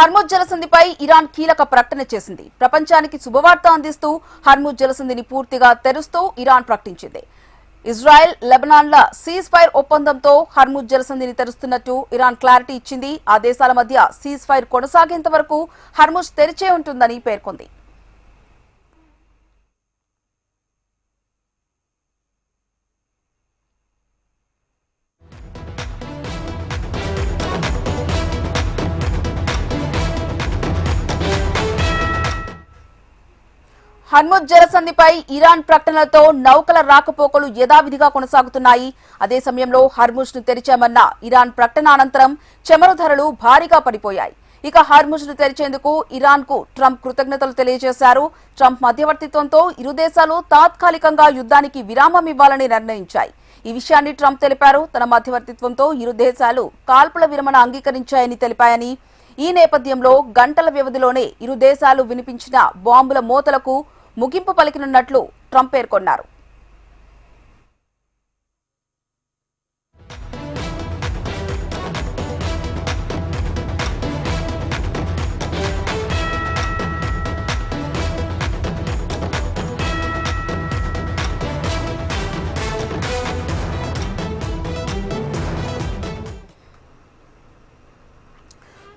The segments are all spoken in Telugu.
హర్ముజ్ జలసంధిపై ఇరాన్ కీలక ప్రకటన చేసింది. ప్రపంచానికి శుభవార్త అందిస్తూ హర్ముజ్ జలసంధిని పూర్తిగా తెరుస్తూ ఇరాన్ ప్రకటించింది. ఇజ్రాయెల్, లెబనాన్ల సీజ్ ఫైర్ ఒప్పందంతో హర్ముజ్ జలసంధిని తెరుస్తున్నట్టు ఇరాన్ క్లారిటీ ఇచ్చింది. ఆ దేశాల మధ్య సీజ్ ఫైర్ కొనసాగేంత వరకు హర్ముజ్ తెరిచే ఉంటుందని పేర్కొంది. హర్ముజ్ జలసంధిపై ఇరాన్ ప్రకటనలతో నౌకల రాకపోకలు యథావిధిగా కొనసాగుతున్నాయి. అదే సమయంలో హర్ముజ్ ను తెరిచామన్న ఇరాన్ ప్రకటన అనంతరం చమురు ధరలు భారీగా పడిపోయాయి. ఇక హర్ముజ్ ను తెరిచేందుకు ఇరాన్ కు ట్రంప్ కృతజ్ఞతలు తెలియజేశారు. ట్రంప్ మధ్యవర్తిత్వంతో ఇరు దేశాలు తాత్కాలికంగా యుద్ధానికి విరామం ఇవ్వాలని నిర్ణయించాయి. ఈ విషయాన్ని ట్రంప్ తెలిపారు. తన మధ్యవర్తిత్వంతో ఇరు దేశాలు కాల్పుల విరమణ అంగీకరించాయని తెలిపాయని, ఈ నేపథ్యంలో గంటల వ్యవధిలోనే ఇరు దేశాలు వినిపించిన బాంబుల మోతలకు ముగింపు పలికినట్లు ట్రంప్ పేర్కొన్నారు.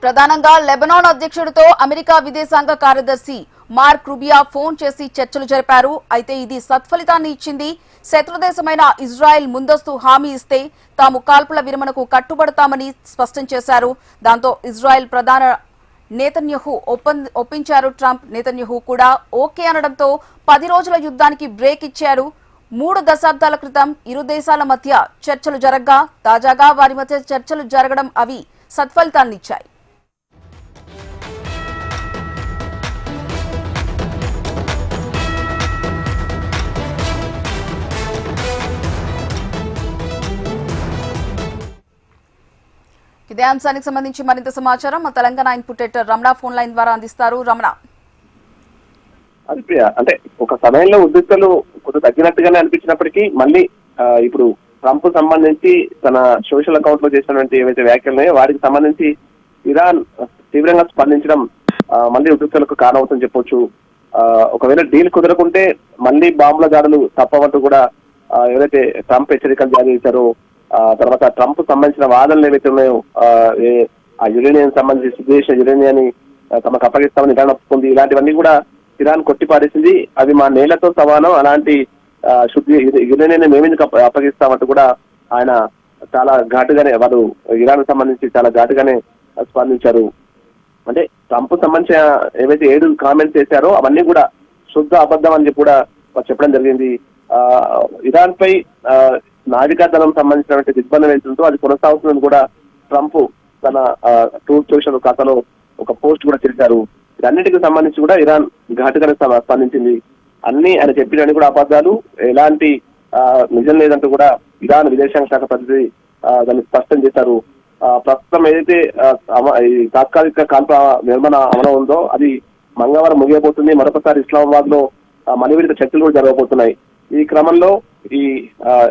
ప్రధానంగా లెబనాన్ అధ్యక్షుడితో అమెరికా విదేశాంగ కార్యదర్శి మార్క్ రూబియో ఫోన్ చేసి చర్చలు జరిపారు. అయితే ఇది సత్ఫలితాన్ని ఇచ్చింది. శత్రుదేశమైన ఇజ్రాయెల్ ముందస్తు హామీ ఇస్తే తాము కాల్పుల విరమణకు కట్టుబడతామని స్పష్టం చేశారు. దాంతో ఇజ్రాయెల్ ప్రధాన నేతన్యాహు ఒప్పించారు. ట్రంప్ నేతన్యాహు కూడా ఓకే అనడంతో 10 రోజుల యుద్ధానికి బ్రేక్ ఇచ్చారు. 3 దశాబ్దాల క్రితం ఇరు దేశాల మధ్య చర్చలు జరగ్గా తాజాగా వారి మధ్య చర్చలు జరగడం అవి సత్ఫలితాన్నిచ్చాయి. ఇదే అంశానికి సంబంధించి మరింత సమాచారం మా Telangana input editor Ramana phone line ద్వారా అందిస్తారు. రమణ, అంటే ఒక సమయంలో ఉద్రిక్తలు కొంత తగ్గినట్టుగానే అనిపించినప్పటికీ మళ్ళీ ఇప్పుడు ట్రంప్ సంబంధించి తన సోషల్ అకౌంట్ లో చేసినటువంటి ఏవైతే వ్యాఖ్యలు ఉన్నాయో వాటికి సంబంధించి ఇరాన్ తీవ్రంగా స్పందించడం మళ్ళీ ఉద్రిక్తలకు కారణమవుతుందని చెప్పొచ్చు. ఒకవేళ డీల్ కుదరకుంటే మళ్ళీ బాంబుల దాడులు తప్పవంటూ కూడా ఎవరైతే ట్రంప్ హెచ్చరికలు జారీ చేశారో, తర్వాత ట్రంప్ సంబంధించిన వాదనలు ఏవైతే ఉన్నాయో ఆ యురేనియం సంబంధించి సుదేశ యురేనియాన్ని తమకు అప్పగిస్తామని ఇరాన్ ఒప్పుకుంది. ఇలాంటివన్నీ కూడా ఇరాన్ కొట్టిపారేసింది. అవి మా నేలతో సమానం, అలాంటి శుద్ధి యురేనియాన్ని మేమెందుకు అప్పగిస్తామంటూ కూడా ఆయన చాలా ఘాటుగానే వారు ఇరాన్ సంబంధించి చాలా ఘాటుగానే స్పందించారు. అంటే ట్రంప్ సంబంధించిన ఏవైతే 7 కామెంట్స్ చేశారో అవన్నీ కూడా శుద్ధ అబద్ధం అని చెప్పి కూడా చెప్పడం జరిగింది. ఇరాన్ పై నావికాదళం సంబంధించినటువంటి దిగ్బంధం వెళ్తుందో అది కొనసాగుతుందని కూడా ట్రంప్ తన ట్రూత్ సోషల్ ఖాతాలో ఒక పోస్ట్ కూడా చేశారు. ఇదన్నిటికి సంబంధించి కూడా ఇరాన్ ఘాటుగానే స్పందించింది. అన్ని ఆయన చెప్పినవి కూడా అబద్ధాలు, ఎలాంటి నిజం లేదంటూ కూడా ఇరాన్ విదేశాంగ శాఖ ప్రతినిధి దాన్ని స్పష్టం చేశారు. ప్రస్తుతం ఏదైతే తాత్కాలిక కాల్పుల విరమణ అమలు ఉందో అది మంగళవారం ముగియబోతుంది. మరొకసారి ఇస్లామాబాద్ లో మణివిడిత చర్చలు కూడా జరగబోతున్నాయి. ఈ క్రమంలో ఈ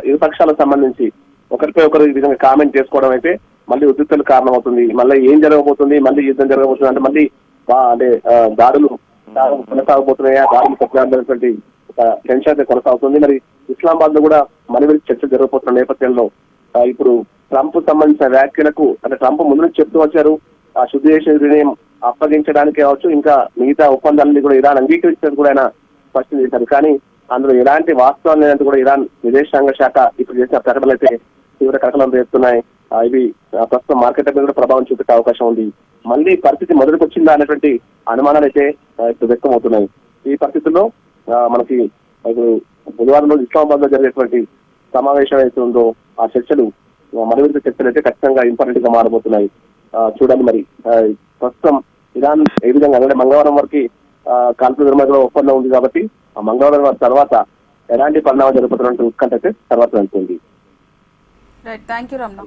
ఇరు పక్షాలకు సంబంధించి ఒకరిపై ఒకరు ఈ విధంగా కామెంట్ చేసుకోవడం అయితే మళ్ళీ ఉద్రిక్తలకు కారణమవుతుంది. మళ్ళీ ఏం జరగబోతుంది, మళ్ళీ యుద్ధం జరగబోతుంది అంటే మళ్ళీ దాడులు కొనసాగబోతున్నాయా, దాడులు కొట్లాడినటువంటి ఒక టెన్షన్ అయితే కొనసాగుతుంది. మరి ఇస్లామాబాద్ లో కూడా మణివిడిత చర్చలు జరగబోతున్న నేపథ్యంలో ఇప్పుడు ట్రంప్ సంబంధించిన వ్యాఖ్యలకు అంటే ట్రంప్ ముందు నుంచి చెప్తూ వచ్చారు ఆ శుద్ధి చేసిన యురేనియం అప్పగించడానికి కావచ్చు, ఇంకా మిగతా ఒప్పందాలని కూడా ఇరాన్ అంగీకరించినట్టు కూడా ఆయన స్పష్టం చేశారు. కానీ అందులో ఎలాంటి వాస్తవాలు లేదంటూ కూడా ఇరాన్ విదేశాంగ శాఖ ఇప్పుడు చేసిన ప్రకటనలు అయితే తీవ్ర కలకలం రేపుతున్నాయి. ఇవి ప్రస్తుతం మార్కెట్ మీద కూడా ప్రభావం చూపెట్టే అవకాశం ఉంది. మళ్ళీ పరిస్థితి మొదటికి వచ్చిందా అనేటువంటి అనుమానాలు అయితే ఇప్పుడు వ్యక్తం అవుతున్నాయి. ఈ పరిస్థితుల్లో మనకి ఇప్పుడు బుధవారం రోజు ఇస్లామాబాద్ లో జరిగేటువంటి సమావేశం అయితే ఉందో ఆ చర్చలు మణివిడిత చర్చలు అయితే ఖచ్చితంగా ఇంపార్టెంట్ గా మారబోతున్నాయి. చూడాలి మరి ప్రస్తుతం ఇరాన్ ఏ విధంగా అంటే మంగళవారం వరకు కాల్పుల విరమణ ఒప్పందం ఉంది కాబట్టి ఆ మంగళవారం తర్వాత ఎలాంటి పరిణామాలు జరుగుతున్నట్టు ఉత్కంఠ అయితే తర్వాత ఉంటుంది. Right, thank you Ramana.